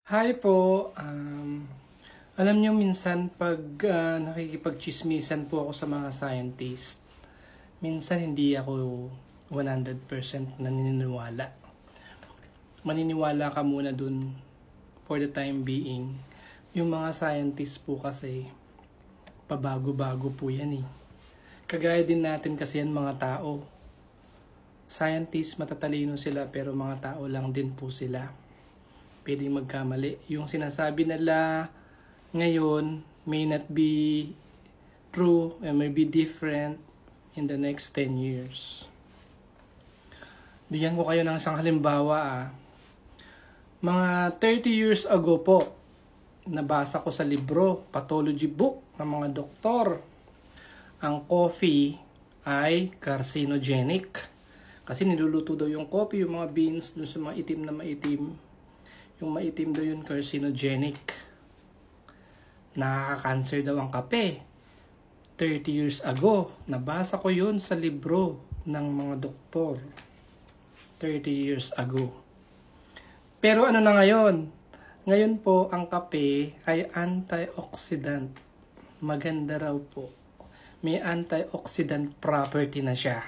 Hi po. Alam nyo minsan pag nakikipagchismisan po ako sa mga scientist, minsan hindi ako 100% naniniwala. Maniniwala ka muna dun for the time being. Yung mga scientist po kasi, pabago-bago po yan eh. Kagaya din natin kasi yan mga tao. Scientists matatalino sila pero mga tao lang din po sila. Pwedeng magkamali. Yung sinasabi nila ngayon may not be true and may be different in the next 10 years. Bigyan ko kayo ng isang halimbawa. Mga 30 years ago po, nabasa ko sa libro, pathology book ng mga doktor, ang coffee ay carcinogenic. Kasi niluluto daw yung coffee, yung mga beans dun sa mga itim na maitim. Yung maitim daw yun carcinogenic. Nakaka-cancer daw ang kape. 30 years ago, nabasa ko yun sa libro ng mga doktor. 30 years ago. Pero ano na ngayon? Ngayon po, ang kape ay antioxidant. Maganda raw po. May antioxidant property na siya.